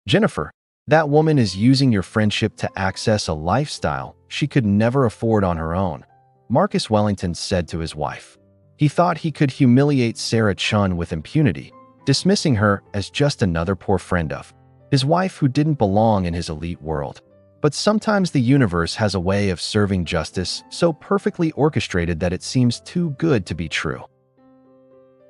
Jennifer, that woman is using your friendship to access a lifestyle she could never afford on her own, Marcus Wellington said to his wife. He thought he could humiliate Sarah Chen with impunity, dismissing her as just another poor friend of his wife who didn't belong in his elite world. But sometimes the universe has a way of serving justice so perfectly orchestrated that it seems too good to be true.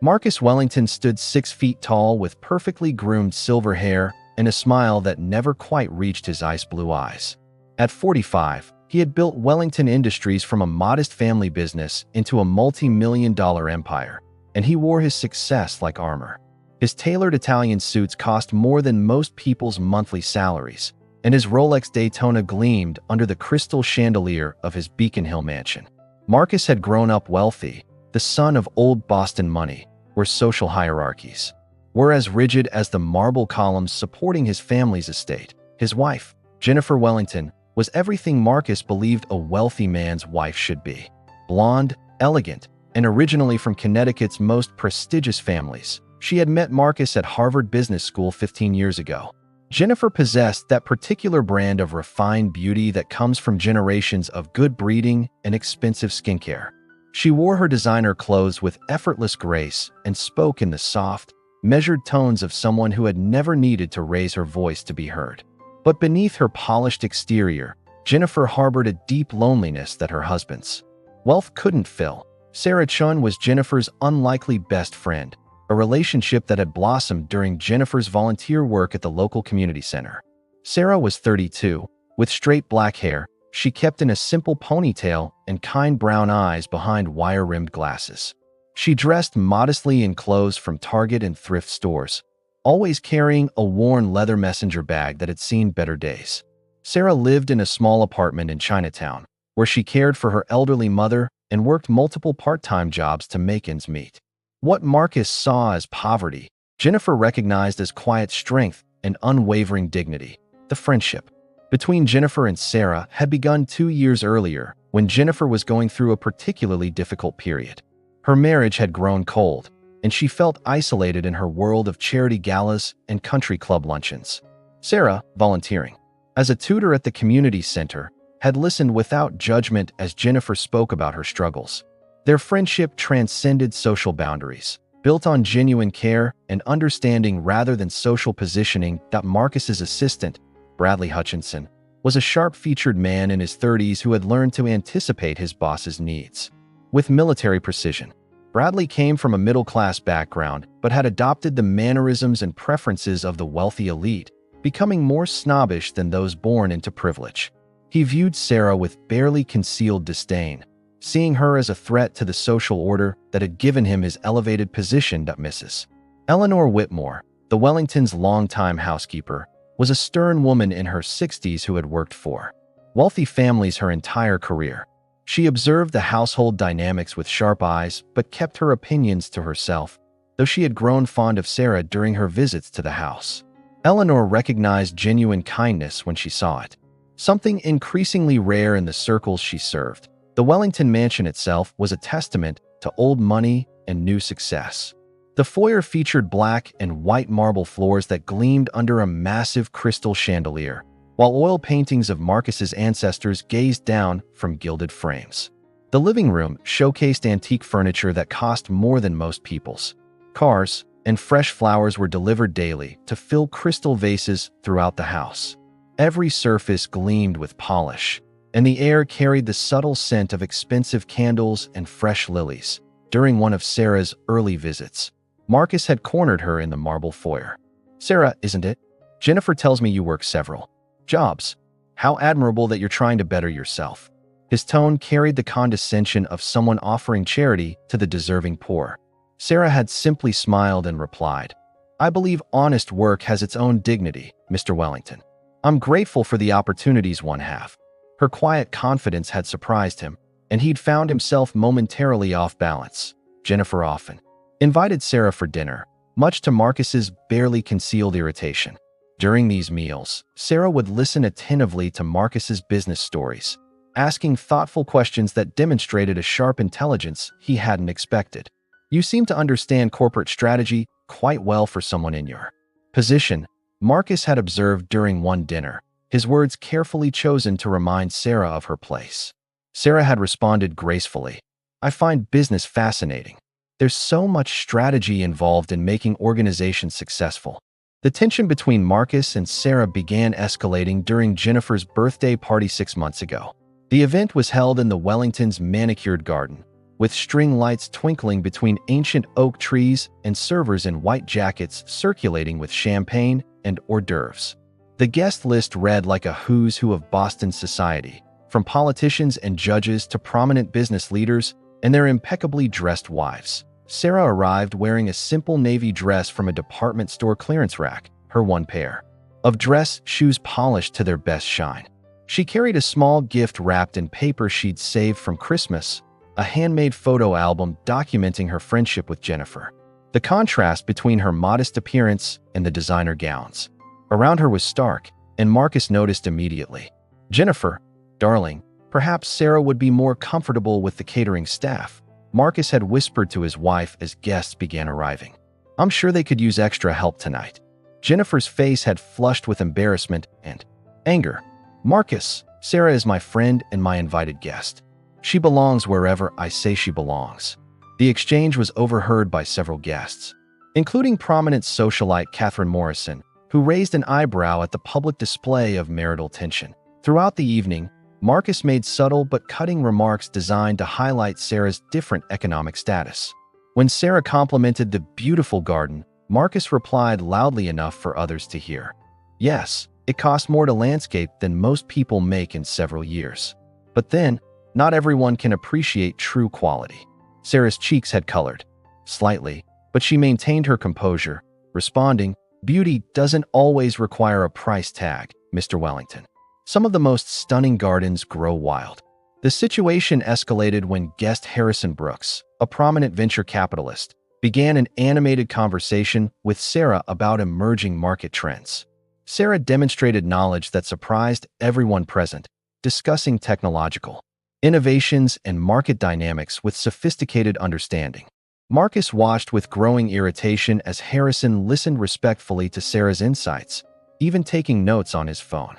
Marcus Wellington stood 6 feet tall with perfectly groomed silver hair and a smile that never quite reached his ice blue eyes. At 45, he had built Wellington Industries from a modest family business into a multi-million-dollar empire, and he wore his success like armor. His tailored Italian suits cost more than most people's monthly salaries, and his Rolex Daytona gleamed under the crystal chandelier of his Beacon Hill mansion. Marcus had grown up wealthy, the son of old Boston money, where social hierarchies were as rigid as the marble columns supporting his family's estate. His wife, Jennifer Wellington, was everything Marcus believed a wealthy man's wife should be. Blonde, elegant, and originally from Connecticut's most prestigious families, she had met Marcus at Harvard Business School 15 years ago. Jennifer possessed that particular brand of refined beauty that comes from generations of good breeding and expensive skincare. She wore her designer clothes with effortless grace and spoke in the soft, measured tones of someone who had never needed to raise her voice to be heard. But beneath her polished exterior, Jennifer harbored a deep loneliness that her husband's wealth couldn't fill. Sarah Chen was Jennifer's unlikely best friend, a relationship that had blossomed during Jennifer's volunteer work at the local community center. Sarah was 32, with straight black hair she kept in a simple ponytail and kind brown eyes behind wire-rimmed glasses. She dressed modestly in clothes from Target and thrift stores, always carrying a worn leather messenger bag that had seen better days. Sarah lived in a small apartment in Chinatown, where she cared for her elderly mother and worked multiple part-time jobs to make ends meet. What Marcus saw as poverty, Jennifer recognized as quiet strength and unwavering dignity. The friendship between Jennifer and Sarah had begun 2 years earlier, when Jennifer was going through a particularly difficult period. Her marriage had grown cold, and she felt isolated in her world of charity galas and country club luncheons. Sarah, volunteering as a tutor at the community center, had listened without judgment as Jennifer spoke about her struggles. Their friendship transcended social boundaries, built on genuine care and understanding rather than social positioning. Marcus's assistant, Bradley Hutchinson, was a sharp-featured man in his 30s who had learned to anticipate his boss's needs with military precision. Bradley came from a middle-class background but had adopted the mannerisms and preferences of the wealthy elite, becoming more snobbish than those born into privilege. He viewed Sarah with barely concealed disdain, seeing her as a threat to the social order that had given him his elevated position. Mrs. Eleanor Whitmore, the Wellingtons' longtime housekeeper, was a stern woman in her 60s who had worked for wealthy families her entire career. She observed the household dynamics with sharp eyes but kept her opinions to herself, though she had grown fond of Sarah during her visits to the house. Eleanor recognized genuine kindness when she saw it, something increasingly rare in the circles she served. The Wellington mansion itself was a testament to old money and new success. The foyer featured black and white marble floors that gleamed under a massive crystal chandelier, while oil paintings of Marcus's ancestors gazed down from gilded frames. The living room showcased antique furniture that cost more than most people's cars, and fresh flowers were delivered daily to fill crystal vases throughout the house. Every surface gleamed with polish, and the air carried the subtle scent of expensive candles and fresh lilies. During one of Sarah's early visits, Marcus had cornered her in the marble foyer. "Sarah, isn't it? Jennifer tells me you work several jobs. How admirable that you're trying to better yourself." His tone carried the condescension of someone offering charity to the deserving poor. Sarah had simply smiled and replied, "I believe honest work has its own dignity, Mr. Wellington. I'm grateful for the opportunities one have." Her quiet confidence had surprised him, and he'd found himself momentarily off balance. Jennifer often invited Sarah for dinner, much to Marcus's barely concealed irritation. During these meals, Sarah would listen attentively to Marcus's business stories, asking thoughtful questions that demonstrated a sharp intelligence he hadn't expected. "You seem to understand corporate strategy quite well for someone in your position," Marcus had observed during one dinner, his words carefully chosen to remind Sarah of her place. Sarah had responded gracefully, "I find business fascinating. There's so much strategy involved in making organizations successful." The tension between Marcus and Sarah began escalating during Jennifer's birthday party 6 months ago. The event was held in the Wellington's manicured garden, with string lights twinkling between ancient oak trees and servers in white jackets circulating with champagne and hors d'oeuvres. The guest list read like a who's who of Boston society, from politicians and judges to prominent business leaders and their impeccably dressed wives. Sarah arrived wearing a simple navy dress from a department store clearance rack, her one pair of dress shoes polished to their best shine. She carried a small gift wrapped in paper she'd saved from Christmas, a handmade photo album documenting her friendship with Jennifer. The contrast between her modest appearance and the designer gowns around her was stark, and Marcus noticed immediately. "Jennifer, darling, perhaps Sarah would be more comfortable with the catering staff," Marcus had whispered to his wife as guests began arriving. "I'm sure they could use extra help tonight." Jennifer's face had flushed with embarrassment and anger. "Marcus, Sarah is my friend and my invited guest. She belongs wherever I say she belongs." The exchange was overheard by several guests, including prominent socialite Catherine Morrison, who raised an eyebrow at the public display of marital tension. Throughout the evening, Marcus made subtle but cutting remarks designed to highlight Sarah's different economic status. When Sarah complimented the beautiful garden, Marcus replied loudly enough for others to hear, "Yes, it costs more to landscape than most people make in several years. But then, not everyone can appreciate true quality." Sarah's cheeks had colored slightly, but she maintained her composure, responding, "Beauty doesn't always require a price tag, Mr. Wellington. Some of the most stunning gardens grow wild." The situation escalated when guest Harrison Brooks, a prominent venture capitalist, began an animated conversation with Sarah about emerging market trends. Sarah demonstrated knowledge that surprised everyone present, discussing technological innovations and market dynamics with sophisticated understanding. Marcus watched with growing irritation as Harrison listened respectfully to Sarah's insights, even taking notes on his phone.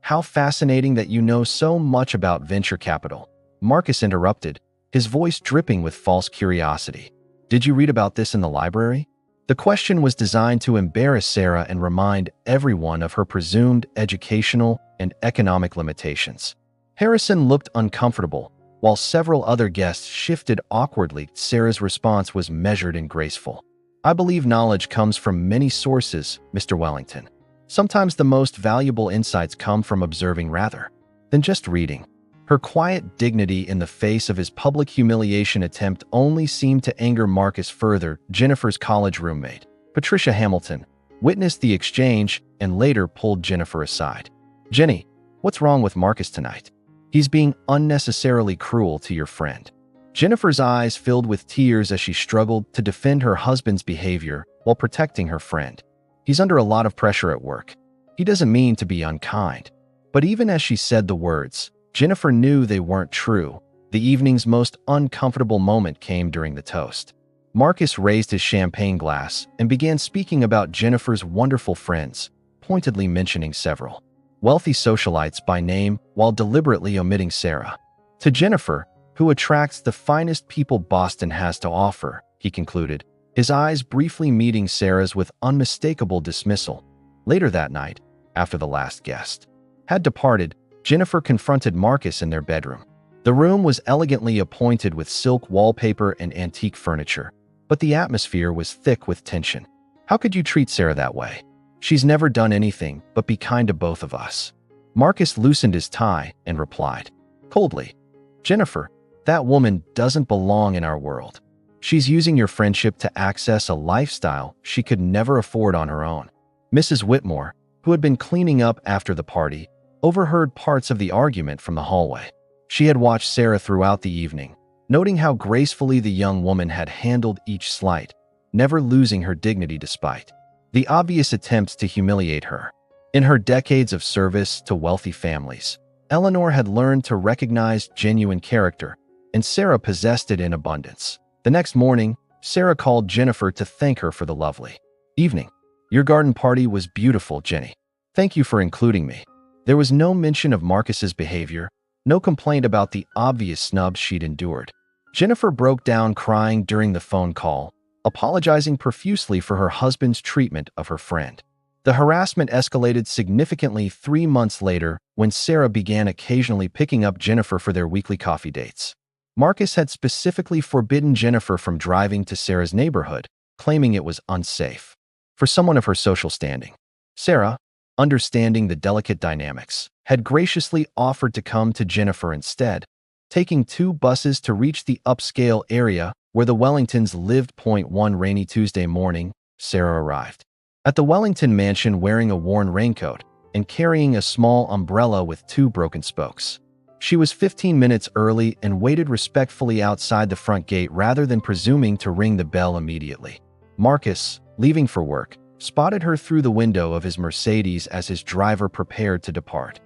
"How fascinating that you know so much about venture capital," Marcus interrupted, his voice dripping with false curiosity. "Did you read about this in the library?" The question was designed to embarrass Sarah and remind everyone of her presumed educational and economic limitations. Harrison looked uncomfortable, while several other guests shifted awkwardly. Sarah's response was measured and graceful. "I believe knowledge comes from many sources, Mr. Wellington. Sometimes the most valuable insights come from observing rather than just reading." Her quiet dignity in the face of his public humiliation attempt only seemed to anger Marcus further. Jennifer's college roommate, Patricia Hamilton, witnessed the exchange and later pulled Jennifer aside. "Jenny, what's wrong with Marcus tonight? He's being unnecessarily cruel to your friend." Jennifer's eyes filled with tears as she struggled to defend her husband's behavior while protecting her friend. "He's under a lot of pressure at work. He doesn't mean to be unkind." But even as she said the words, Jennifer knew they weren't true. The evening's most uncomfortable moment came during the toast. Marcus raised his champagne glass and began speaking about Jennifer's wonderful friends, pointedly mentioning several wealthy socialites by name while deliberately omitting Sarah. "To Jennifer, who attracts the finest people Boston has to offer," he concluded, his eyes briefly meeting Sarah's with unmistakable dismissal. Later that night, after the last guest had departed, Jennifer confronted Marcus in their bedroom. The room was elegantly appointed with silk wallpaper and antique furniture, but the atmosphere was thick with tension. "How could you treat Sarah that way? She's never done anything but be kind to both of us." Marcus loosened his tie and replied coldly, "Jennifer, that woman doesn't belong in our world. She's using your friendship to access a lifestyle she could never afford on her own." Mrs. Whitmore, who had been cleaning up after the party, overheard parts of the argument from the hallway. She had watched Sarah throughout the evening, noting how gracefully the young woman had handled each slight, never losing her dignity despite the obvious attempts to humiliate her. In her decades of service to wealthy families, Eleanor had learned to recognize genuine character, and Sarah possessed it in abundance. The next morning, Sarah called Jennifer to thank her for the lovely evening. Your garden party was beautiful, Jenny. Thank you for including me. There was no mention of Marcus's behavior, no complaint about the obvious snubs she'd endured. Jennifer broke down crying during the phone call, apologizing profusely for her husband's treatment of her friend. The harassment escalated significantly 3 months later when Sarah began occasionally picking up Jennifer for their weekly coffee dates. Marcus had specifically forbidden Jennifer from driving to Sarah's neighborhood, claiming it was unsafe for someone of her social standing. Sarah, understanding the delicate dynamics, had graciously offered to come to Jennifer instead, taking 2 buses to reach the upscale area where the Wellingtons lived. One rainy Tuesday morning, Sarah arrived at the Wellington mansion wearing a worn raincoat and carrying a small umbrella with 2 broken spokes. She was 15 minutes early and waited respectfully outside the front gate rather than presuming to ring the bell immediately. Marcus, leaving for work, spotted her through the window of his Mercedes as his driver prepared to depart.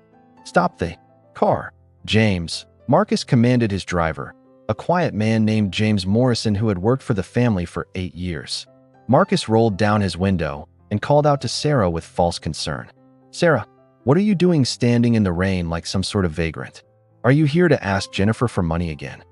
"Stop the car, James," Marcus commanded his driver, a quiet man named James Morrison who had worked for the family for 8 years. Marcus rolled down his window and called out to Sarah with false concern. "Sarah, what are you doing standing in the rain like some sort of vagrant? Are you here to ask Jennifer for money again?"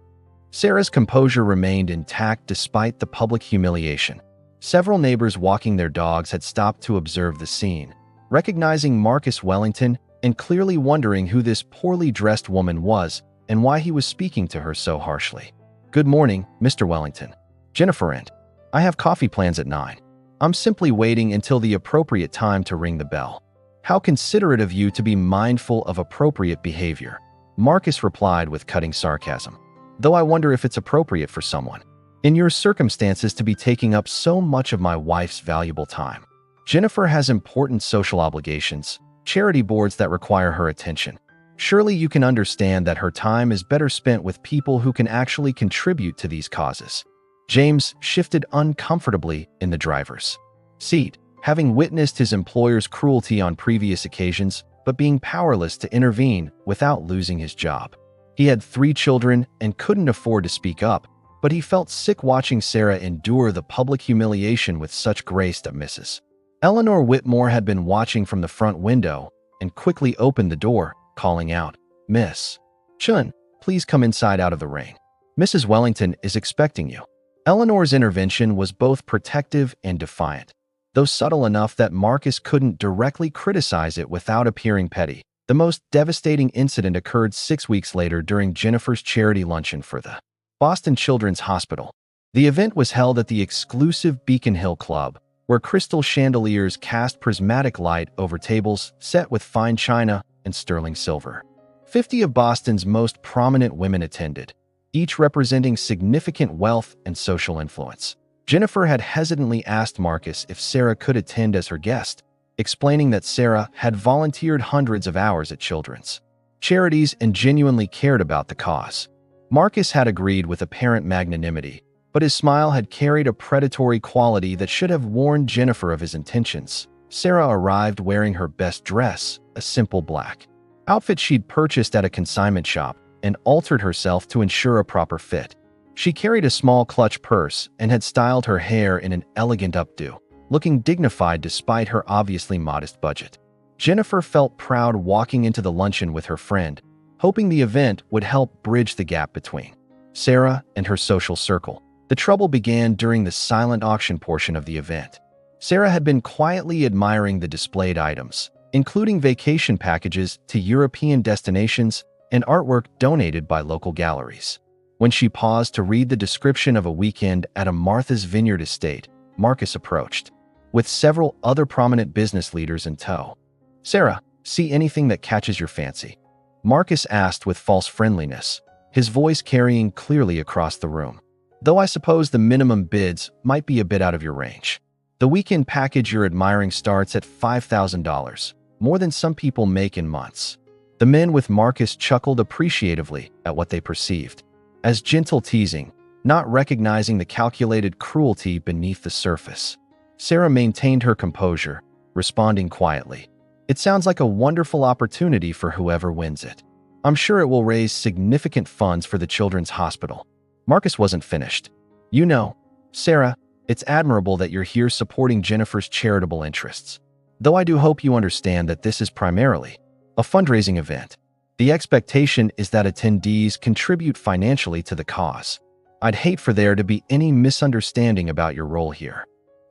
Sarah's composure remained intact despite the public humiliation. Several neighbors walking their dogs had stopped to observe the scene, recognizing Marcus Wellington and clearly wondering who this poorly dressed woman was and why he was speaking to her so harshly. "Good morning, Mr. Wellington. Jennifer and I have coffee plans at 9. I'm simply waiting until the appropriate time to ring the bell." "How considerate of you to be mindful of appropriate behavior," Marcus replied with cutting sarcasm. "Though I wonder if it's appropriate for someone in your circumstances to be taking up so much of my wife's valuable time. Jennifer has important social obligations, charity boards that require her attention. Surely you can understand that her time is better spent with people who can actually contribute to these causes." James shifted uncomfortably in the driver's seat, having witnessed his employer's cruelty on previous occasions, but being powerless to intervene without losing his job. He had 3 children and couldn't afford to speak up, but he felt sick watching Sarah endure the public humiliation with such grace that Mrs. Eleanor Whitmore had been watching from the front window and quickly opened the door, calling out, "Miss Chen, please come inside out of the rain. Mrs. Wellington is expecting you." Eleanor's intervention was both protective and defiant, though subtle enough that Marcus couldn't directly criticize it without appearing petty. The most devastating incident occurred 6 weeks later during Jennifer's charity luncheon for the Boston Children's Hospital. The event was held at the exclusive Beacon Hill Club, where crystal chandeliers cast prismatic light over tables set with fine china and sterling silver. 50 of Boston's most prominent women attended, each representing significant wealth and social influence. Jennifer had hesitantly asked Marcus if Sarah could attend as her guest, explaining that Sarah had volunteered hundreds of hours at children's charities and genuinely cared about the cause. Marcus had agreed with apparent magnanimity, but his smile had carried a predatory quality that should have warned Jennifer of his intentions. Sarah arrived wearing her best dress, a simple black outfit she'd purchased at a consignment shop, and altered herself to ensure a proper fit. She carried a small clutch purse and had styled her hair in an elegant updo, looking dignified despite her obviously modest budget. Jennifer felt proud walking into the luncheon with her friend, hoping the event would help bridge the gap between Sarah and her social circle. The trouble began during the silent auction portion of the event. Sarah had been quietly admiring the displayed items, including vacation packages to European destinations and artwork donated by local galleries. When she paused to read the description of a weekend at a Martha's Vineyard estate, Marcus approached, with several other prominent business leaders in tow. "Sarah, see anything that catches your fancy?" Marcus asked with false friendliness, his voice carrying clearly across the room. "Though I suppose the minimum bids might be a bit out of your range. The weekend package you're admiring starts at $5,000, more than some people make in months." The men with Marcus chuckled appreciatively at what they perceived as gentle teasing, not recognizing the calculated cruelty beneath the surface. Sarah maintained her composure, responding quietly, "It sounds like a wonderful opportunity for whoever wins it. I'm sure it will raise significant funds for the children's hospital." Marcus wasn't finished. "You know, Sarah, It's admirable that you're here supporting Jennifer's charitable interests. Though I do hope you understand that this is primarily a fundraising event. The expectation is that attendees contribute financially to the cause. I'd hate for there to be any misunderstanding about your role here.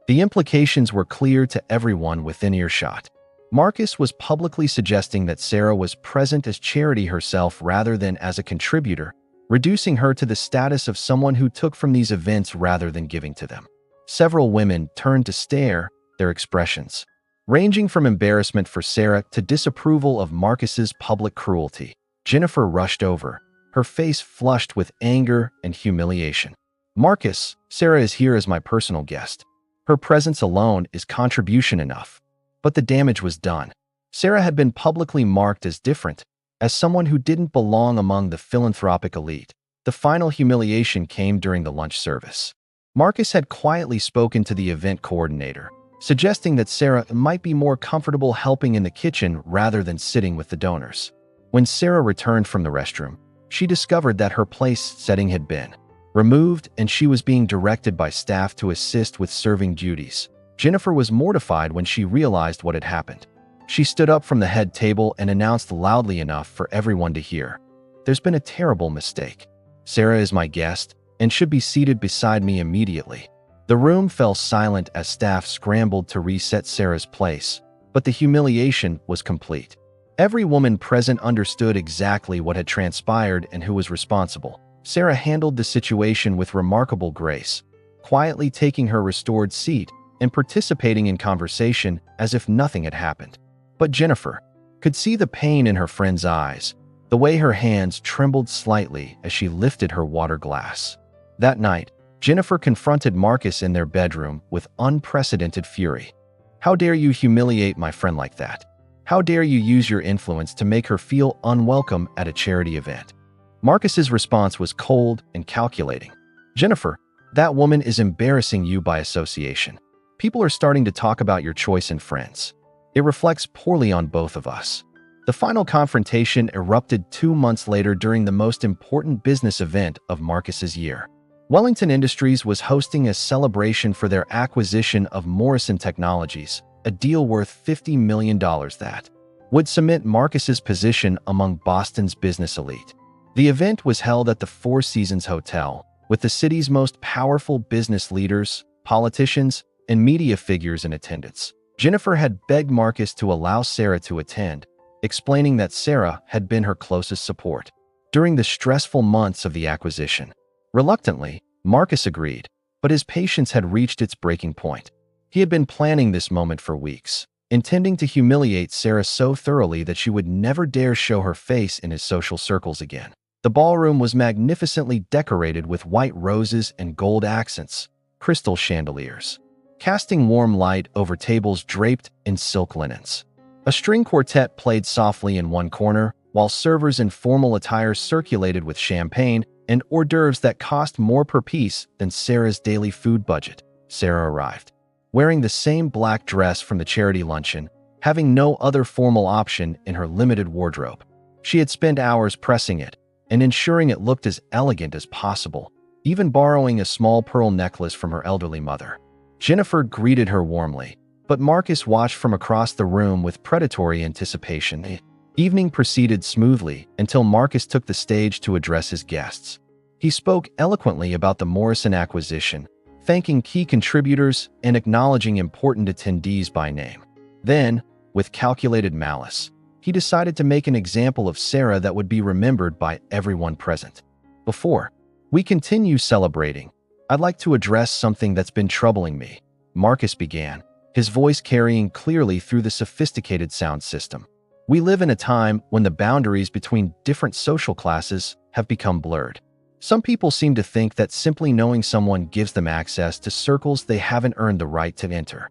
The implications were clear to everyone within earshot. Marcus was publicly suggesting that Sarah was present as charity herself rather than as a contributor, reducing her to the status of someone who took from these events rather than giving to them. Several women turned to stare, their expressions ranging from embarrassment for Sarah to disapproval of Marcus's public cruelty. Jennifer rushed over, her face flushed with anger and humiliation. Marcus, Sarah is here as my personal guest. Her presence alone is contribution enough. But the damage was done. Sarah had been publicly marked as different, as someone who didn't belong among the philanthropic elite. The final humiliation came during the lunch service. Marcus had quietly spoken to the event coordinator, suggesting that Sarah might be more comfortable helping in the kitchen rather than sitting with the donors. When Sarah returned from the restroom, she discovered that her place setting had been removed and she was being directed by staff to assist with serving duties. Jennifer was mortified when she realized what had happened. She stood up from the head table and announced loudly enough for everyone to hear, "There's been a terrible mistake. Sarah is my guest and should be seated beside me immediately." The room fell silent as staff scrambled to reset Sarah's place, but the humiliation was complete. Every woman present understood exactly what had transpired and who was responsible. Sarah handled the situation with remarkable grace, quietly taking her restored seat and participating in conversation as if nothing had happened. But Jennifer could see the pain in her friend's eyes, the way her hands trembled slightly as she lifted her water glass. That night, Jennifer confronted Marcus in their bedroom with unprecedented fury. "How dare you humiliate my friend like that? How dare you use your influence to make her feel unwelcome at a charity event?" Marcus's response was cold and calculating. "Jennifer, that woman is embarrassing you by association. People are starting to talk about your choice in friends. It reflects poorly on both of us." The final confrontation erupted 2 months later during the most important business event of Marcus's year. Wellington Industries was hosting a celebration for their acquisition of Morrison Technologies, a deal worth $50 million that would cement Marcus's position among Boston's business elite. The event was held at the Four Seasons Hotel, with the city's most powerful business leaders, politicians, and media figures in attendance. Jennifer had begged Marcus to allow Sarah to attend, explaining that Sarah had been her closest support during the stressful months of the acquisition. Reluctantly, Marcus agreed, but his patience had reached its breaking point. He had been planning this moment for weeks, intending to humiliate Sarah so thoroughly that she would never dare show her face in his social circles again. The ballroom was magnificently decorated with white roses and gold accents, crystal chandeliers, casting warm light over tables draped in silk linens. A string quartet played softly in one corner, while servers in formal attire circulated with champagne and hors d'oeuvres that cost more per piece than Sarah's daily food budget. Sarah arrived, wearing the same black dress from the charity luncheon, having no other formal option in her limited wardrobe. She had spent hours pressing it and ensuring it looked as elegant as possible, even borrowing a small pearl necklace from her elderly mother. Jennifer greeted her warmly, but Marcus watched from across the room with predatory anticipation. The evening proceeded smoothly until Marcus took the stage to address his guests. He spoke eloquently about the Morrison acquisition, thanking key contributors and acknowledging important attendees by name. Then, with calculated malice, he decided to make an example of Sarah that would be remembered by everyone present. "Before we continue celebrating, I'd like to address something that's been troubling me," Marcus began, his voice carrying clearly through the sophisticated sound system. "We live in a time when the boundaries between different social classes have become blurred. Some people seem to think that simply knowing someone gives them access to circles they haven't earned the right to enter."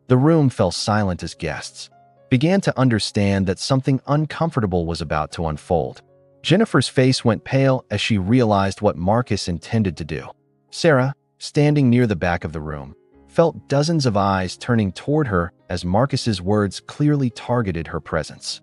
The room fell silent as guests began to understand that something uncomfortable was about to unfold. Jennifer's face went pale as she realized what Marcus intended to do. Sarah, standing near the back of the room, felt dozens of eyes turning toward her as Marcus's words clearly targeted her presence.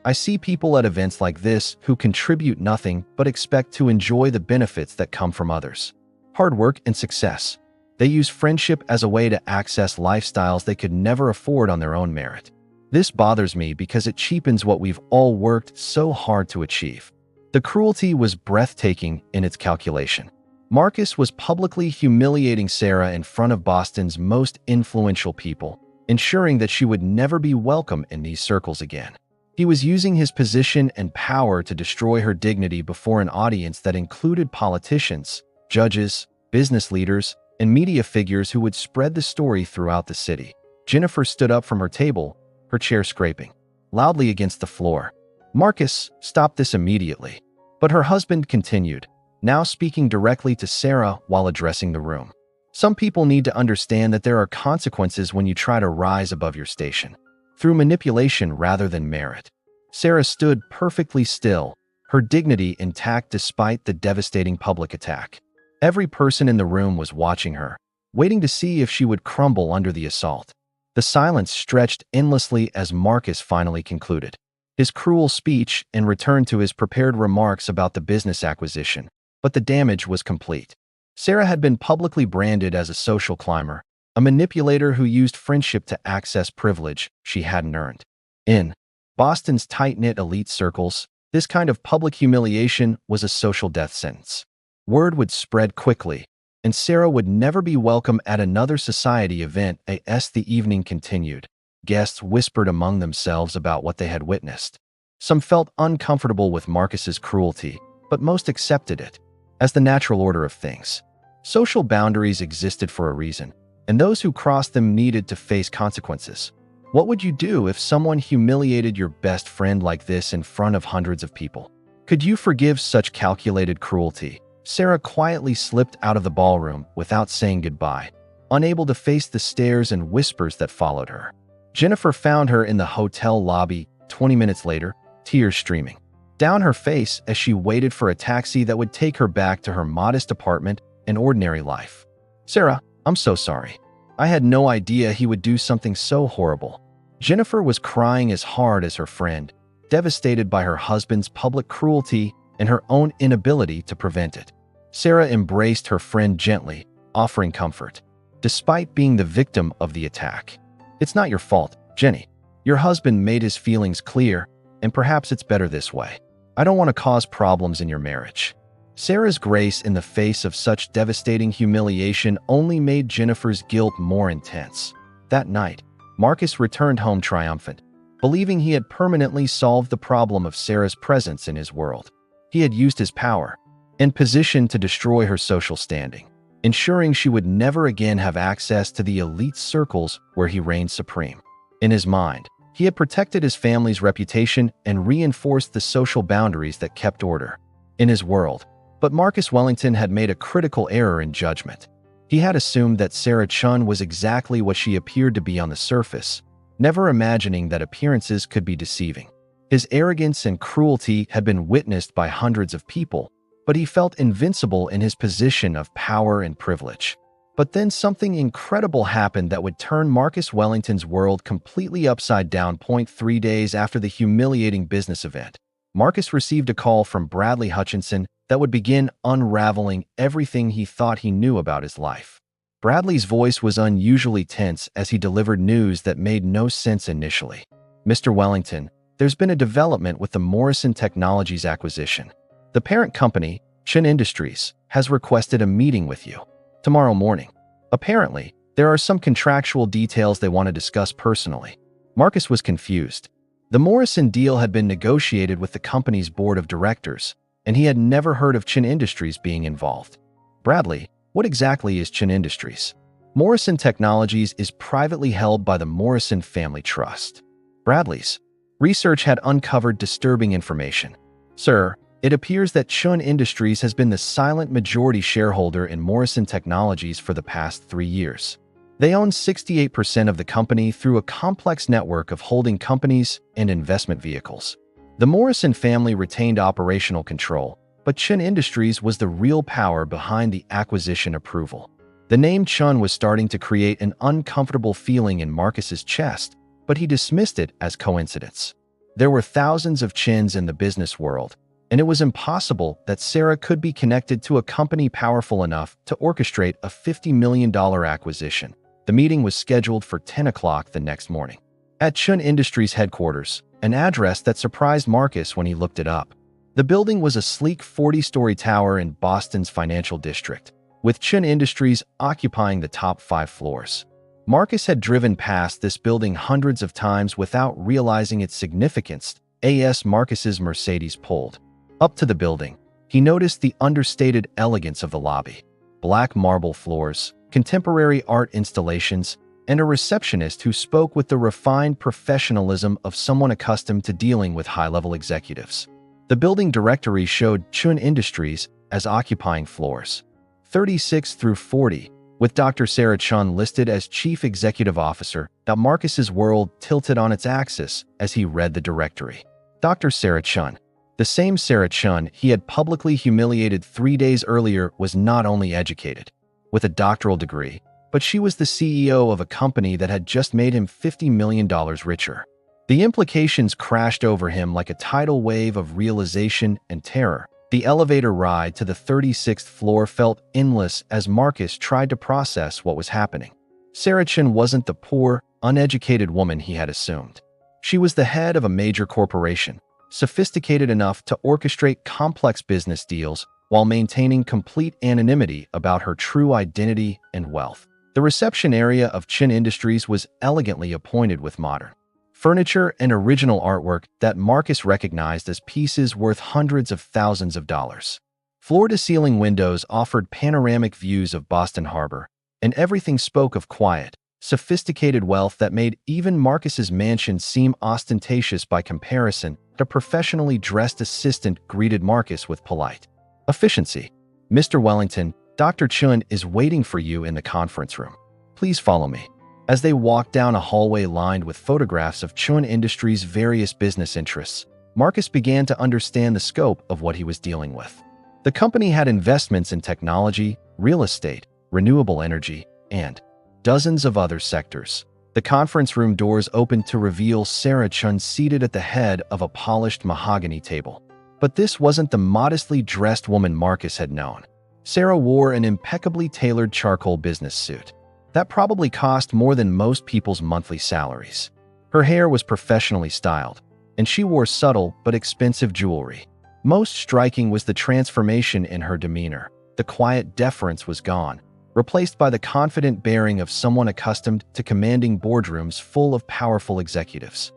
"I see people at events like this who contribute nothing but expect to enjoy the benefits that come from others. Hard work and success. They use friendship as a way to access lifestyles they could never afford on their own merit. This bothers me because it cheapens what we've all worked so hard to achieve. The cruelty was breathtaking in its calculation. Marcus was publicly humiliating Sarah in front of Boston's most influential people, ensuring that she would never be welcome in these circles again. He was using his position and power to destroy her dignity before an audience that included politicians, judges, business leaders, and media figures who would spread the story throughout the city. Jennifer stood up from her table, her chair scraping loudly against the floor. Marcus stopped this immediately, but her husband continued, now speaking directly to Sarah while addressing the room. Some people need to understand that there are consequences when you try to rise above your station, through manipulation rather than merit. Sarah stood perfectly still, her dignity intact despite the devastating public attack. Every person in the room was watching her, waiting to see if she would crumble under the assault. The silence stretched endlessly as Marcus finally concluded his cruel speech and returned to his prepared remarks about the business acquisition, but the damage was complete. Sarah had been publicly branded as a social climber, a manipulator who used friendship to access privilege she hadn't earned. In Boston's tight-knit elite circles, this kind of public humiliation was a social death sentence. Word would spread quickly, and Sarah would never be welcome at another society event as the evening continued. Guests whispered among themselves about what they had witnessed. Some felt uncomfortable with Marcus's cruelty, but most accepted it as the natural order of things. Social boundaries existed for a reason, and those who crossed them needed to face consequences. What would you do if someone humiliated your best friend like this in front of hundreds of people? Could you forgive such calculated cruelty? Sarah quietly slipped out of the ballroom without saying goodbye, unable to face the stares and whispers that followed her. Jennifer found her in the hotel lobby 20 minutes later, tears streaming down her face as she waited for a taxi that would take her back to her modest apartment and ordinary life. "Sarah, I'm so sorry. I had no idea he would do something so horrible." Jennifer was crying as hard as her friend, devastated by her husband's public cruelty and her own inability to prevent it. Sarah embraced her friend gently, offering comfort, despite being the victim of the attack. "It's not your fault, Jenny. Your husband made his feelings clear, and perhaps it's better this way. I don't want to cause problems in your marriage." Sarah's grace in the face of such devastating humiliation only made Jennifer's guilt more intense. That night, Marcus returned home triumphant, believing he had permanently solved the problem of Sarah's presence in his world. He had used his power and position to destroy her social standing, ensuring she would never again have access to the elite circles where he reigned supreme. In his mind, he had protected his family's reputation and reinforced the social boundaries that kept order in his world. But Marcus Wellington had made a critical error in judgment. He had assumed that Sarah Chen was exactly what she appeared to be on the surface, never imagining that appearances could be deceiving. His arrogance and cruelty had been witnessed by hundreds of people, but he felt invincible in his position of power and privilege. But then something incredible happened that would turn Marcus Wellington's world completely upside down. 3 days after the humiliating business event, Marcus received a call from Bradley Hutchinson that would begin unraveling everything he thought he knew about his life. Bradley's voice was unusually tense as he delivered news that made no sense initially. "Mr. Wellington, there's been a development with the Morrison Technologies acquisition. The parent company, Chen Industries, has requested a meeting with you tomorrow morning. Apparently, there are some contractual details they want to discuss personally." Marcus was confused. The Morrison deal had been negotiated with the company's board of directors, and he had never heard of Chen Industries being involved. "Bradley, what exactly is Chen Industries?" "Morrison Technologies is privately held by the Morrison Family Trust." Bradley's research had uncovered disturbing information. "Sir, it appears that Chen Industries has been the silent majority shareholder in Morrison Technologies for the past 3 years. They own 68% of the company through a complex network of holding companies and investment vehicles. The Morrison family retained operational control, but Chen Industries was the real power behind the acquisition approval." The name Chen was starting to create an uncomfortable feeling in Marcus's chest, but he dismissed it as coincidence. There were thousands of Chens in the business world, and it was impossible that Sarah could be connected to a company powerful enough to orchestrate a $50 million acquisition. The meeting was scheduled for 10 o'clock the next morning. At Chen Industries headquarters, an address that surprised Marcus when he looked it up. The building was a sleek 40-story tower in Boston's financial district, with Chen Industries occupying the top 5 floors. Marcus had driven past this building hundreds of times without realizing its significance as Marcus's Mercedes pulled up to the building. He noticed the understated elegance of the lobby. Black marble floors, contemporary art installations, and a receptionist who spoke with the refined professionalism of someone accustomed to dealing with high-level executives. The building directory showed Chen Industries as occupying floors 36 through 40, with Dr. Sarah Chen listed as Chief Executive Officer. Marcus's world tilted on its axis as he read the directory. Dr. Sarah Chen, the same Sarah Chen he had publicly humiliated 3 days earlier, was not only educated with a doctoral degree, but she was the CEO of a company that had just made him $50 million richer. The implications crashed over him like a tidal wave of realization and terror. The elevator ride to the 36th floor felt endless as Marcus tried to process what was happening. Sarah Chen wasn't the poor, uneducated woman he had assumed. She was the head of a major corporation, sophisticated enough to orchestrate complex business deals while maintaining complete anonymity about her true identity and wealth. The reception area of Chen Industries was elegantly appointed with modern furniture and original artwork that Marcus recognized as pieces worth hundreds of thousands of dollars. Floor-to-ceiling windows offered panoramic views of Boston Harbor, and everything spoke of quiet, sophisticated wealth that made even Marcus's mansion seem ostentatious by comparison. A professionally dressed assistant greeted Marcus with polite efficiency. "Mr. Wellington, Dr. Chen is waiting for you in the conference room. Please follow me." As they walked down a hallway lined with photographs of Chen Industries' various business interests, Marcus began to understand the scope of what he was dealing with. The company had investments in technology, real estate, renewable energy, and dozens of other sectors. The conference room doors opened to reveal Sarah Chen seated at the head of a polished mahogany table. But this wasn't the modestly dressed woman Marcus had known. Sarah wore an impeccably tailored charcoal business suit that probably cost more than most people's monthly salaries. Her hair was professionally styled, and she wore subtle but expensive jewelry. Most striking was the transformation in her demeanor. The quiet deference was gone, replaced by the confident bearing of someone accustomed to commanding boardrooms full of powerful executives.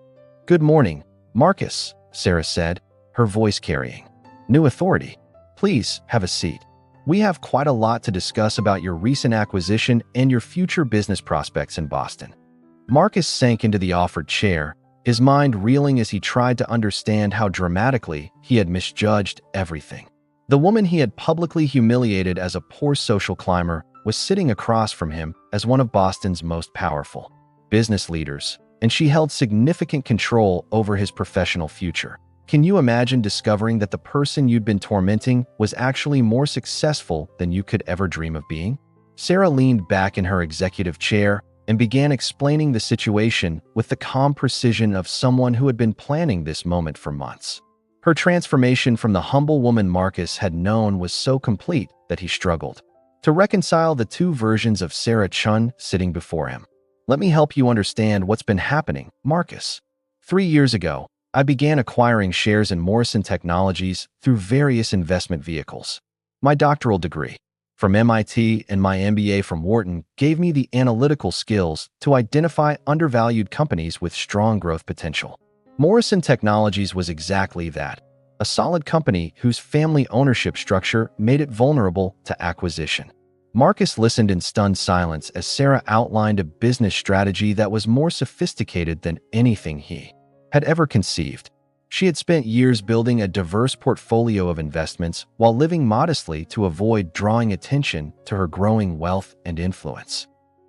"Good morning, Marcus," Sarah said, her voice carrying new authority. "Please have a seat. We have quite a lot to discuss about your recent acquisition and your future business prospects in Boston." Marcus sank into the offered chair, his mind reeling as he tried to understand how dramatically he had misjudged everything. The woman he had publicly humiliated as a poor social climber was sitting across from him as one of Boston's most powerful business leaders, and she held significant control over his professional future. Can you imagine discovering that the person you'd been tormenting was actually more successful than you could ever dream of being? Sarah leaned back in her executive chair and began explaining the situation with the calm precision of someone who had been planning this moment for months. Her transformation from the humble woman Marcus had known was so complete that he struggled to reconcile the two versions of Sarah Chen sitting before him. "Let me help you understand what's been happening, Marcus. 3 years ago, I began acquiring shares in Morrison Technologies through various investment vehicles. My doctoral degree from MIT and my MBA from Wharton gave me the analytical skills to identify undervalued companies with strong growth potential. Morrison Technologies was exactly that, a solid company whose family ownership structure made it vulnerable to acquisition." Marcus listened in stunned silence as Sarah outlined a business strategy that was more sophisticated than anything he had ever conceived. She had spent years building a diverse portfolio of investments while living modestly to avoid drawing attention to her growing wealth and influence.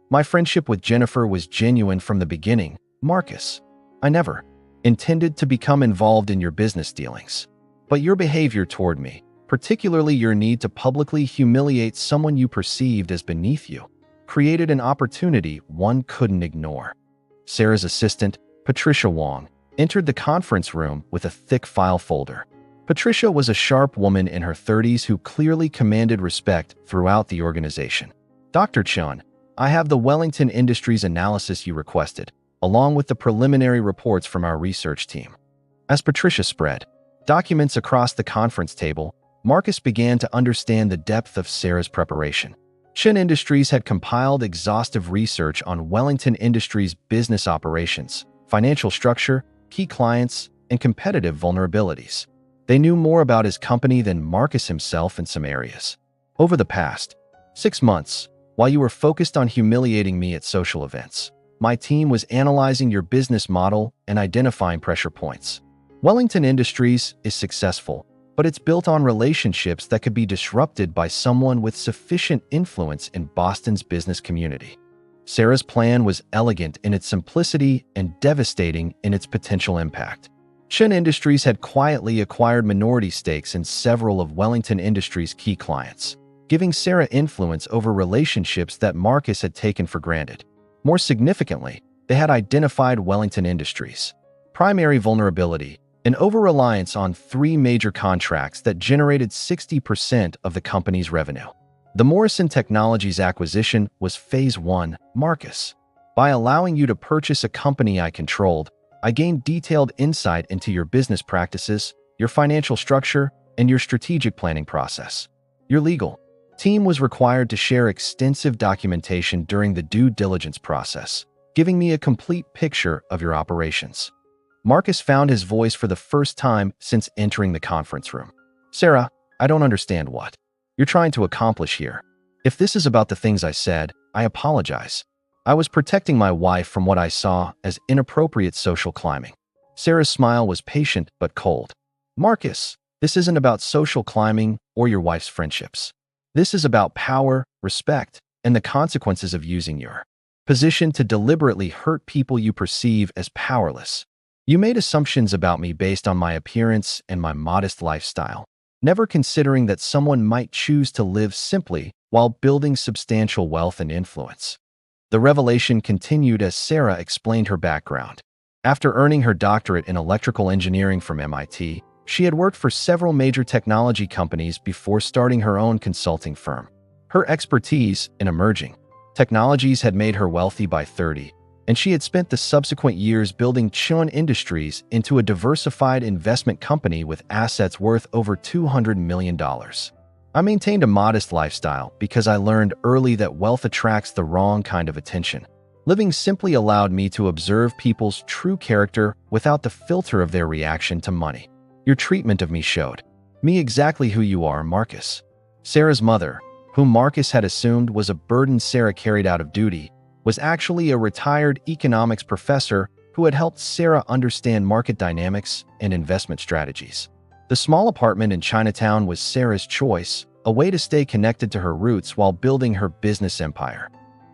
"My friendship with Jennifer was genuine from the beginning, Marcus. I never intended to become involved in your business dealings. But your behavior toward me, particularly your need to publicly humiliate someone you perceived as beneath you, created an opportunity one couldn't ignore." Sarah's assistant, Patricia Wong, entered the conference room with a thick file folder. Patricia was a sharp woman in her 30s who clearly commanded respect throughout the organization. Dr. Chen, I have the Wellington Industries analysis you requested, along with the preliminary reports from our research team. As Patricia spread documents across the conference table, Marcus began to understand the depth of Sarah's preparation. Chen Industries had compiled exhaustive research on Wellington Industries' business operations, financial structure, key clients, and competitive vulnerabilities. They knew more about his company than Marcus himself in some areas. Over the past 6 months, while you were focused on humiliating me at social events, my team was analyzing your business model and identifying pressure points. Wellington Industries is successful, but it's built on relationships that could be disrupted by someone with sufficient influence in Boston's business community. Sarah's plan was elegant in its simplicity and devastating in its potential impact. Chen Industries had quietly acquired minority stakes in several of Wellington Industries' key clients, giving Sarah influence over relationships that Marcus had taken for granted. More significantly, they had identified Wellington Industries' primary vulnerability, an over-reliance on 3 major contracts that generated 60% of the company's revenue. The Morrison Technologies acquisition was Phase 1, Marcus. By allowing you to purchase a company I controlled, I gained detailed insight into your business practices, your financial structure, and your strategic planning process. Your legal team was required to share extensive documentation during the due diligence process, giving me a complete picture of your operations. Marcus found his voice for the first time since entering the conference room. Sarah, I don't understand what you're trying to accomplish here. If this is about the things I said, I apologize. I was protecting my wife from what I saw as inappropriate social climbing. Sarah's smile was patient but cold. Marcus, this isn't about social climbing or your wife's friendships. This is about power, respect, and the consequences of using your position to deliberately hurt people you perceive as powerless. You made assumptions about me based on my appearance and my modest lifestyle, never considering that someone might choose to live simply while building substantial wealth and influence. The revelation continued as Sarah explained her background. After earning her doctorate in electrical engineering from MIT, she had worked for several major technology companies before starting her own consulting firm. Her expertise in emerging technologies had made her wealthy by 30, and she had spent the subsequent years building Chen Industries into a diversified investment company with assets worth over $200 million. I maintained a modest lifestyle because I learned early that wealth attracts the wrong kind of attention. Living simply allowed me to observe people's true character without the filter of their reaction to money. Your treatment of me showed me exactly who you are, Marcus. Sarah's mother, whom Marcus had assumed was a burden Sarah carried out of duty, was actually a retired economics professor who had helped Sarah understand market dynamics and investment strategies. The small apartment in Chinatown was Sarah's choice, a way to stay connected to her roots while building her business empire.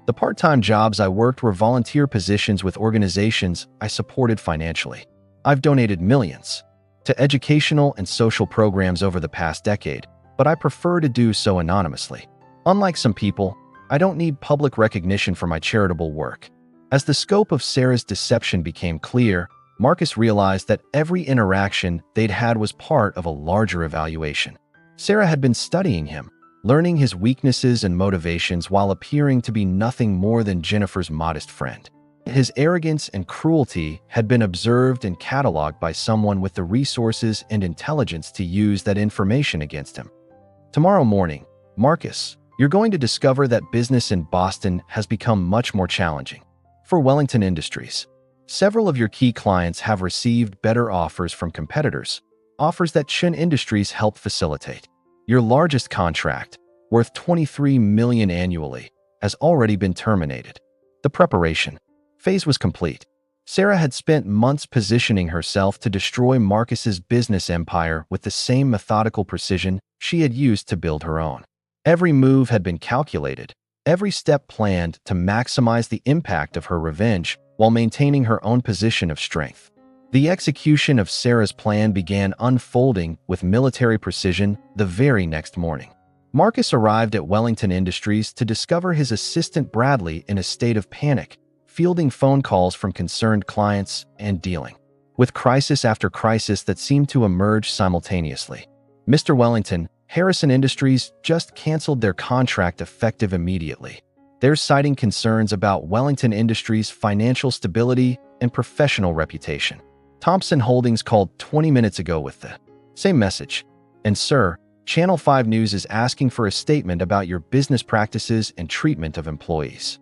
The part-time jobs I worked were volunteer positions with organizations I supported financially. I've donated millions to educational and social programs over the past decade, but I prefer to do so anonymously. Unlike some people, I don't need public recognition for my charitable work. As the scope of Sarah's deception became clear, Marcus realized that every interaction they'd had was part of a larger evaluation. Sarah had been studying him, learning his weaknesses and motivations while appearing to be nothing more than Jennifer's modest friend. His arrogance and cruelty had been observed and cataloged by someone with the resources and intelligence to use that information against him. Tomorrow morning, Marcus, you're going to discover that business in Boston has become much more challenging. For Wellington Industries, several of your key clients have received better offers from competitors, offers that Chen Industries helped facilitate. Your largest contract, worth $23 million annually, has already been terminated. The preparation phase was complete. Sarah had spent months positioning herself to destroy Marcus's business empire with the same methodical precision she had used to build her own. Every move had been calculated, every step planned to maximize the impact of her revenge while maintaining her own position of strength. The execution of Sarah's plan began unfolding with military precision the very next morning. Marcus arrived at Wellington Industries to discover his assistant Bradley in a state of panic, fielding phone calls from concerned clients and dealing with crisis after crisis that seemed to emerge simultaneously. Mr. Wellington, Harrison Industries just canceled their contract effective immediately. They're citing concerns about Wellington Industries' financial stability and professional reputation. Thompson Holdings called 20 minutes ago with the same message. And sir, Channel 5 News is asking for a statement about your business practices and treatment of employees.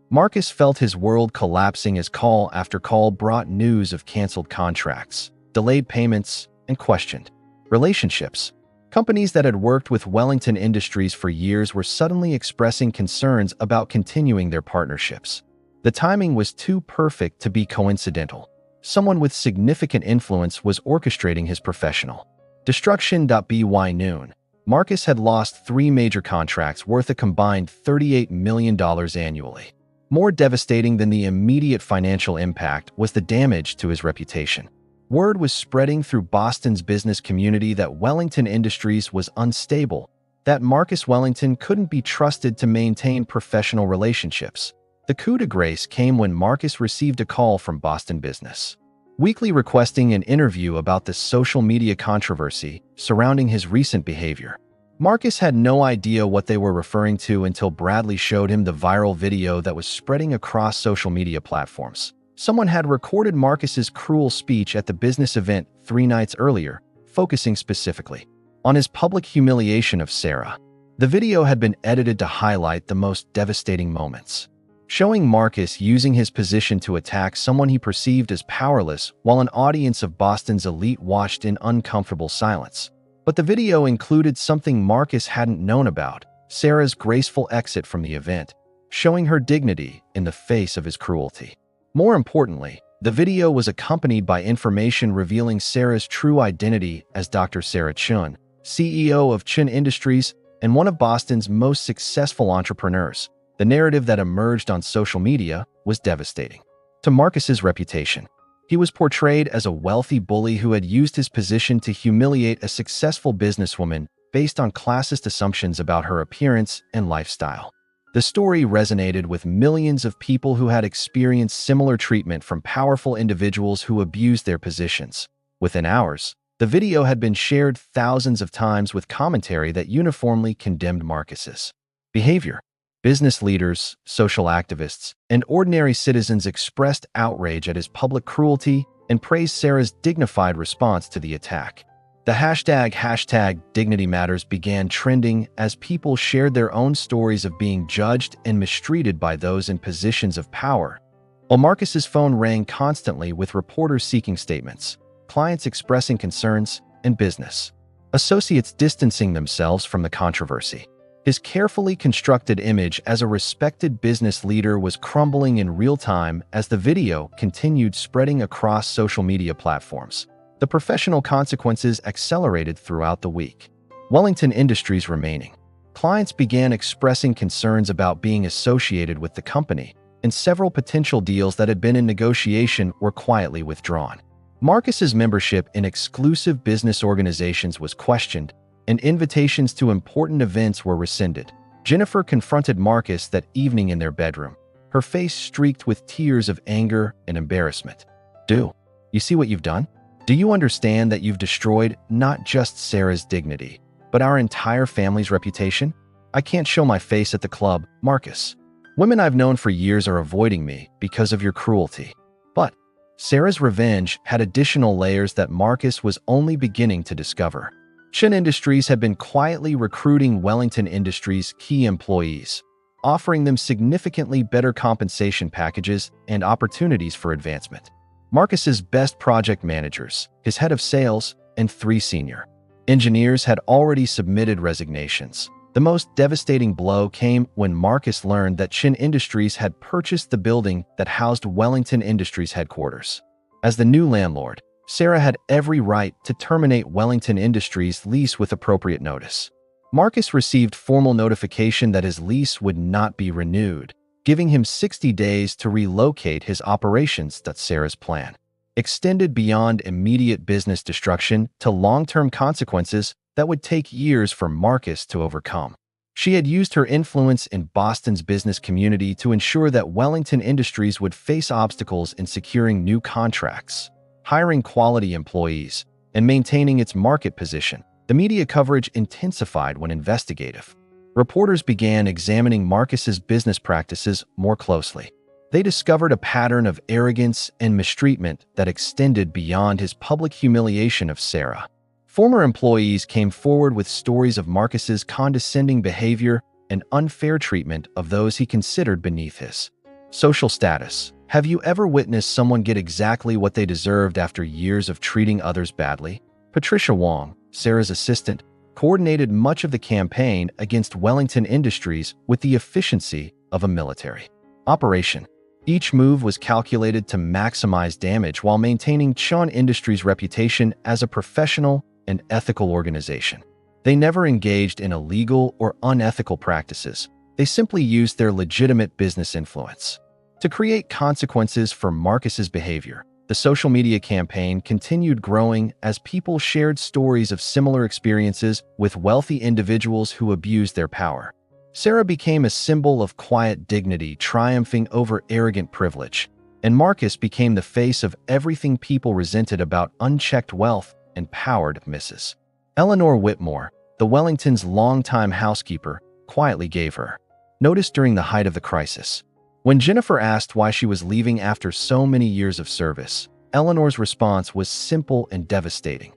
Marcus felt his world collapsing as call after call brought news of canceled contracts, delayed payments, and questioned relationships. Companies that had worked with Wellington Industries for years were suddenly expressing concerns about continuing their partnerships. The timing was too perfect to be coincidental. Someone with significant influence was orchestrating his professional destruction. By noon, Marcus had lost 3 major contracts worth a combined $38 million annually. More devastating than the immediate financial impact was the damage to his reputation. Word was spreading through Boston's business community that Wellington Industries was unstable, that Marcus Wellington couldn't be trusted to maintain professional relationships. The coup de grace came when Marcus received a call from Boston Business Weekly requesting an interview about the social media controversy surrounding his recent behavior. Marcus had no idea what they were referring to until Bradley showed him the viral video that was spreading across social media platforms. Someone had recorded Marcus's cruel speech at the business event 3 nights earlier, focusing specifically on his public humiliation of Sarah. The video had been edited to highlight the most devastating moments, showing Marcus using his position to attack someone he perceived as powerless while an audience of Boston's elite watched in uncomfortable silence. But the video included something Marcus hadn't known about: Sarah's graceful exit from the event, showing her dignity in the face of his cruelty. More importantly, the video was accompanied by information revealing Sarah's true identity as Dr. Sarah Chen, CEO of Chen Industries and one of Boston's most successful entrepreneurs. The narrative that emerged on social media was devastating to Marcus's reputation. He was portrayed as a wealthy bully who had used his position to humiliate a successful businesswoman based on classist assumptions about her appearance and lifestyle. The story resonated with millions of people who had experienced similar treatment from powerful individuals who abused their positions. Within hours, the video had been shared thousands of times with commentary that uniformly condemned Marcus's behavior. Business leaders, social activists, and ordinary citizens expressed outrage at his public cruelty and praised Sarah's dignified response to the attack. The hashtag Dignity Matters began trending as people shared their own stories of being judged and mistreated by those in positions of power. While Marcus's phone rang constantly with reporters seeking statements, clients expressing concerns, and business associates distancing themselves from the controversy. His carefully constructed image as a respected business leader was crumbling in real time as the video continued spreading across social media platforms. The professional consequences accelerated throughout the week. Wellington Industries remaining clients began expressing concerns about being associated with the company, and several potential deals that had been in negotiation were quietly withdrawn. Marcus's membership in exclusive business organizations was questioned, and invitations to important events were rescinded. Jennifer confronted Marcus that evening in their bedroom, her face streaked with tears of anger and embarrassment. "Do you see what you've done? Do you understand that you've destroyed not just Sarah's dignity, but our entire family's reputation? I can't show my face at the club, Marcus. Women I've known for years are avoiding me because of your cruelty." But Sarah's revenge had additional layers that Marcus was only beginning to discover. Chen Industries had been quietly recruiting Wellington Industries' key employees, offering them significantly better compensation packages and opportunities for advancement. Marcus's best project managers, his head of sales, and 3 senior engineers had already submitted resignations. The most devastating blow came when Marcus learned that Chen Industries had purchased the building that housed Wellington Industries headquarters. As the new landlord, Sarah had every right to terminate Wellington Industries' lease with appropriate notice. Marcus received formal notification that his lease would not be renewed, giving him 60 days to relocate his operations. Sarah's plan extended beyond immediate business destruction to long-term consequences that would take years for Marcus to overcome. She had used her influence in Boston's business community to ensure that Wellington Industries would face obstacles in securing new contracts. hiring quality employees, and maintaining its market position. The media coverage intensified when investigative reporters began examining Marcus's business practices more closely. They discovered a pattern of arrogance and mistreatment that extended beyond his public humiliation of Sarah. Former employees came forward with stories of Marcus's condescending behavior and unfair treatment of those he considered beneath his social status. Have you ever witnessed someone get exactly what they deserved after years of treating others badly? Patricia Wong, Sarah's assistant, coordinated much of the campaign against Wellington Industries with the efficiency of a military operation. Each move was calculated to maximize damage while maintaining Chen Industries' reputation as a professional and ethical organization. They never engaged in illegal or unethical practices. They simply used their legitimate business influence to create consequences for Marcus's behavior. The social media campaign continued growing as people shared stories of similar experiences with wealthy individuals who abused their power. Sarah became a symbol of quiet dignity, triumphing over arrogant privilege, and Marcus became the face of everything people resented about unchecked wealth and powered Mrs. Eleanor Whitmore, the Wellington's longtime housekeeper, quietly gave her notice during the height of the crisis. When Jennifer asked why she was leaving after so many years of service, Eleanor's response was simple and devastating.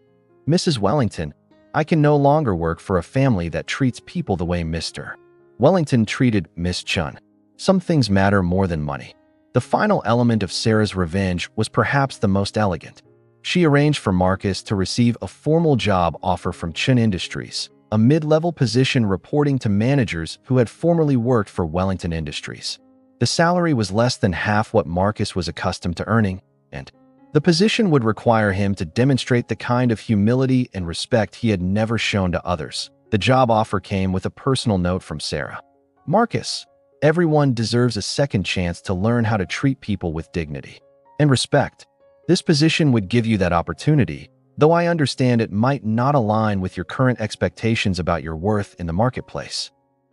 "Mrs. Wellington, I can no longer work for a family that treats people the way Mr. Wellington treated Miss Chen. Some things matter more than money." The final element of Sarah's revenge was perhaps the most elegant. She arranged for Marcus to receive a formal job offer from Chen Industries, a mid-level position reporting to managers who had formerly worked for Wellington Industries. The salary was less than half what Marcus was accustomed to earning, and the position would require him to demonstrate the kind of humility and respect he had never shown to others. The job offer came with a personal note from Sarah. "Marcus, everyone deserves a second chance to learn how to treat people with dignity and respect. This position would give you that opportunity, though I understand it might not align with your current expectations about your worth in the marketplace."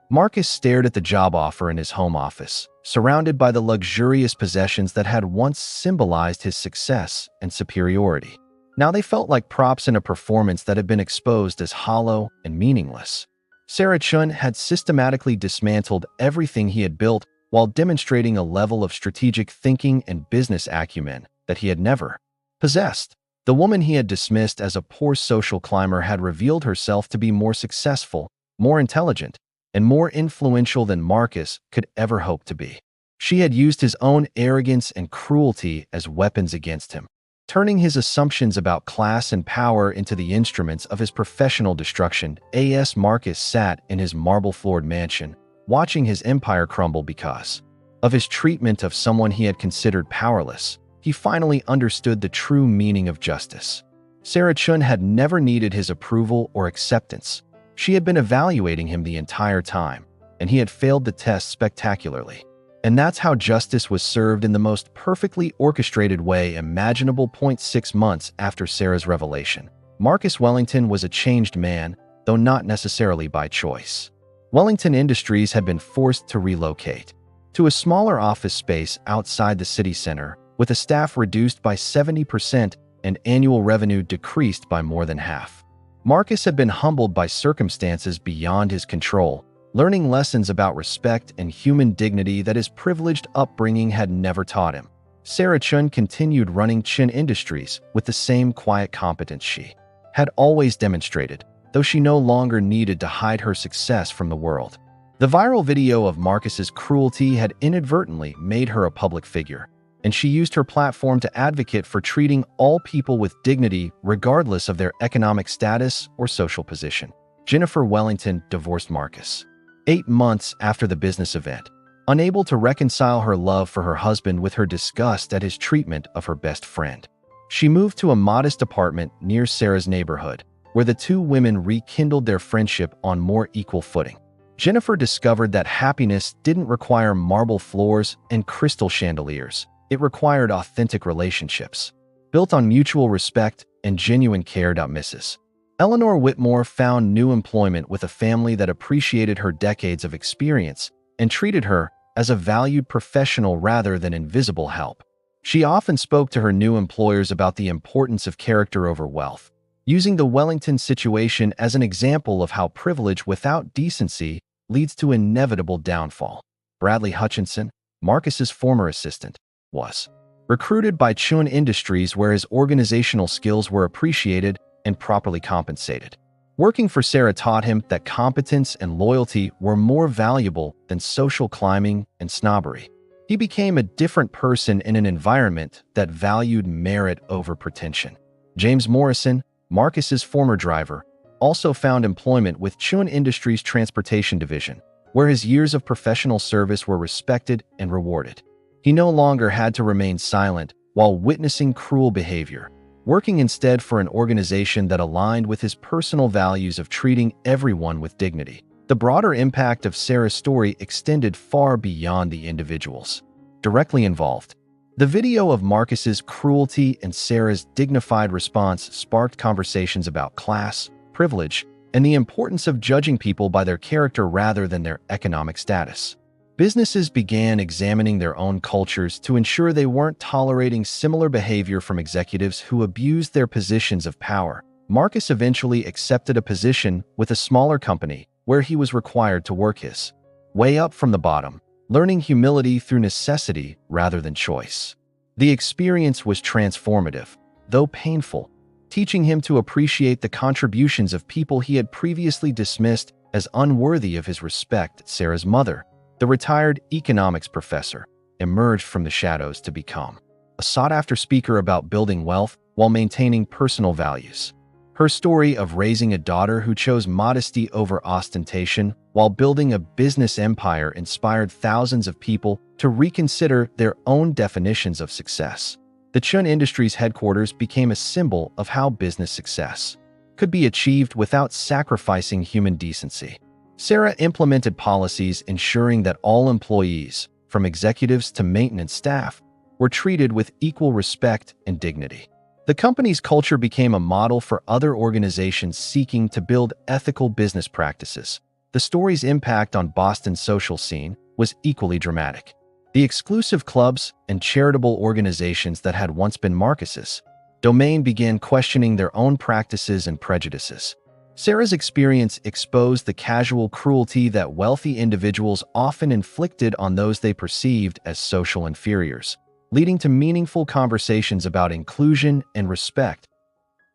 Marcus stared at the job offer in his home office, surrounded by the luxurious possessions that had once symbolized his success and superiority. Now they felt like props in a performance that had been exposed as hollow and meaningless. Sarah Chen had systematically dismantled everything he had built while demonstrating a level of strategic thinking and business acumen that he had never possessed. The woman he had dismissed as a poor social climber had revealed herself to be more successful, more intelligent, and more influential than Marcus could ever hope to be. She had used his own arrogance and cruelty as weapons against him, turning his assumptions about class and power into the instruments of his professional destruction. As Marcus sat in his marble-floored mansion, watching his empire crumble because of his treatment of someone he had considered powerless, he finally understood the true meaning of justice. Sarah Chen had never needed his approval or acceptance. She had been evaluating him the entire time, and he had failed the test spectacularly. And that's how justice was served in the most perfectly orchestrated way imaginable. 6 months after Sarah's revelation, Marcus Wellington was a changed man, though not necessarily by choice. Wellington Industries had been forced to relocate to a smaller office space outside the city center, with a staff reduced by 70% and annual revenue decreased by more than half. Marcus had been humbled by circumstances beyond his control, learning lessons about respect and human dignity that his privileged upbringing had never taught him. Sarah Chen continued running Chen Industries with the same quiet competence she had always demonstrated, though she no longer needed to hide her success from the world. The viral video of Marcus's cruelty had inadvertently made her a public figure, and she used her platform to advocate for treating all people with dignity regardless of their economic status or social position. Jennifer Wellington divorced Marcus 8 months after the business event, unable to reconcile her love for her husband with her disgust at his treatment of her best friend. She moved to a modest apartment near Sarah's neighborhood, where the two women rekindled their friendship on more equal footing. Jennifer discovered that happiness didn't require marble floors and crystal chandeliers. It required authentic relationships, built on mutual respect and genuine care. Mrs. Eleanor Whitmore found new employment with a family that appreciated her decades of experience and treated her as a valued professional rather than invisible help. She often spoke to her new employers about the importance of character over wealth, using the Wellington situation as an example of how privilege without decency leads to inevitable downfall. Bradley Hutchinson, Marcus's former assistant, was recruited by Chun Industries where his organizational skills were appreciated and properly compensated. Working for Sarah taught him that competence and loyalty were more valuable than social climbing and snobbery. He became a different person in an environment that valued merit over pretension. James Morrison, Marcus's former driver, also found employment with Chun Industries' transportation division, where his years of professional service were respected and rewarded. He no longer had to remain silent while witnessing cruel behavior, working instead for an organization that aligned with his personal values of treating everyone with dignity. The broader impact of Sarah's story extended far beyond the individuals directly involved. The video of Marcus's cruelty and Sarah's dignified response sparked conversations about class, privilege, and the importance of judging people by their character rather than their economic status. Businesses began examining their own cultures to ensure they weren't tolerating similar behavior from executives who abused their positions of power. Marcus eventually accepted a position with a smaller company where he was required to work his way up from the bottom, learning humility through necessity rather than choice. The experience was transformative, though painful, teaching him to appreciate the contributions of people he had previously dismissed as unworthy of his respect. Sarah's mother, the retired economics professor, emerged from the shadows to become a sought-after speaker about building wealth while maintaining personal values. Her story of raising a daughter who chose modesty over ostentation while building a business empire inspired thousands of people to reconsider their own definitions of success. The Chun Industries headquarters became a symbol of how business success could be achieved without sacrificing human decency. Sarah implemented policies ensuring that all employees, from executives to maintenance staff, were treated with equal respect and dignity. The company's culture became a model for other organizations seeking to build ethical business practices. The story's impact on Boston's social scene was equally dramatic. The exclusive clubs and charitable organizations that had once been Marcus's domain began questioning their own practices and prejudices. Sarah's experience exposed the casual cruelty that wealthy individuals often inflicted on those they perceived as social inferiors, leading to meaningful conversations about inclusion and respect.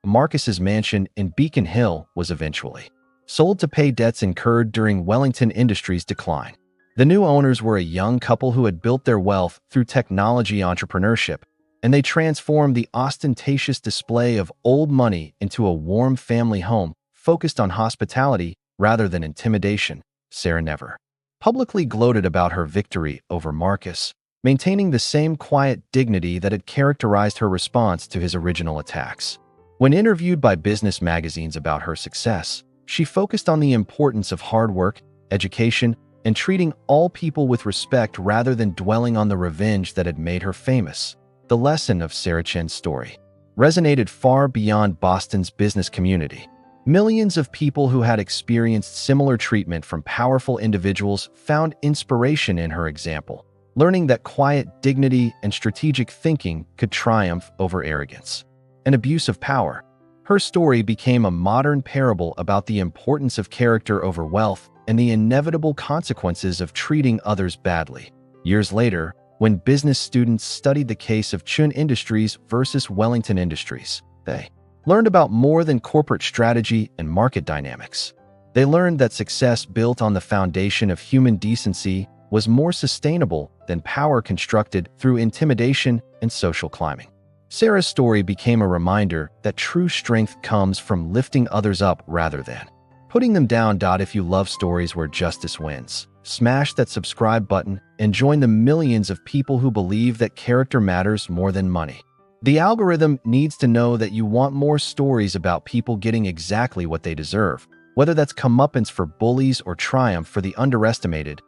Marcus's mansion in Beacon Hill was eventually sold to pay debts incurred during Wellington Industries' decline. The new owners were a young couple who had built their wealth through technology entrepreneurship, and they transformed the ostentatious display of old money into a warm family home focused on hospitality rather than intimidation. Sarah never publicly gloated about her victory over Marcus, maintaining the same quiet dignity that had characterized her response to his original attacks. When interviewed by business magazines about her success, she focused on the importance of hard work, education, and treating all people with respect rather than dwelling on the revenge that had made her famous. The lesson of Sarah Chen's story resonated far beyond Boston's business community. Millions of people who had experienced similar treatment from powerful individuals found inspiration in her example, learning that quiet dignity and strategic thinking could triumph over arrogance and abuse of power. Her story became a modern parable about the importance of character over wealth and the inevitable consequences of treating others badly. Years later, when business students studied the case of Chun Industries versus Wellington Industries, they learned about more than corporate strategy and market dynamics. They learned that success built on the foundation of human decency was more sustainable than power constructed through intimidation and social climbing. Sarah's story became a reminder that true strength comes from lifting others up rather than putting them down. If you love stories where justice wins, smash that subscribe button and join the millions of people who believe that character matters more than money. The algorithm needs to know that you want more stories about people getting exactly what they deserve, whether that's comeuppance for bullies or triumph for the underestimated.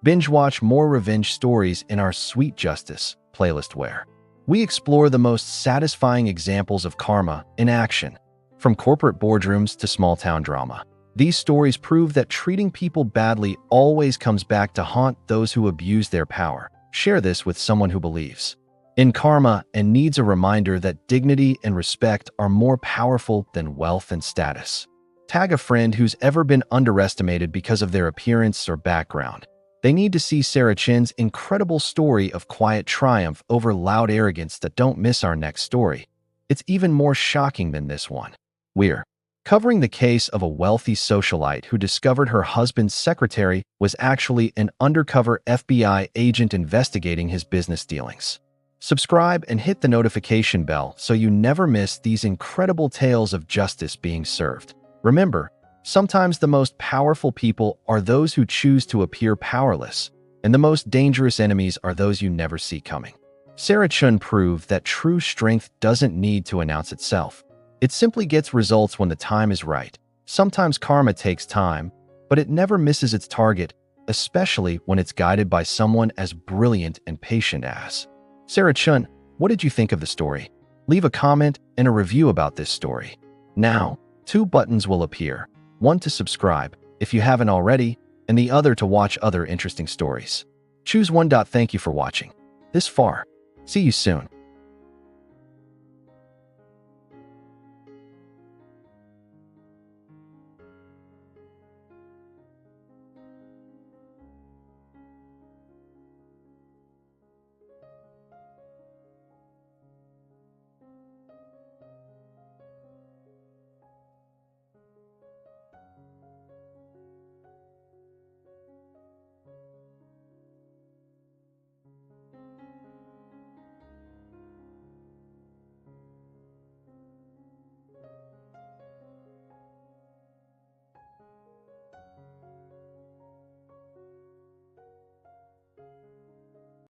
Binge watch more revenge stories in our Sweet Justice playlist where we explore the most satisfying examples of karma in action. From corporate boardrooms to small-town drama, these stories prove that treating people badly always comes back to haunt those who abuse their power. Share this with someone who believes in karma and needs a reminder that dignity and respect are more powerful than wealth and status. Tag a friend who's ever been underestimated because of their appearance or background. They need to see Sarah Chen's incredible story of quiet triumph over loud arrogance. Don't miss our next story. It's even more shocking than this one. We're covering the case of a wealthy socialite who discovered her husband's secretary was actually an undercover FBI agent investigating his business dealings. Subscribe and hit the notification bell so you never miss these incredible tales of justice being served. Remember, sometimes the most powerful people are those who choose to appear powerless, and the most dangerous enemies are those you never see coming. Sarah Chen proved that true strength doesn't need to announce itself. It simply gets results when the time is right. Sometimes karma takes time, but it never misses its target, especially when it's guided by someone as brilliant and patient as Sarah Chen. What did you think of the story? Leave a comment and a review about this story. Now, 2 buttons will appear. One to subscribe, if you haven't already, and the other to watch other interesting stories. Choose one. Thank you for watching this far. See you soon.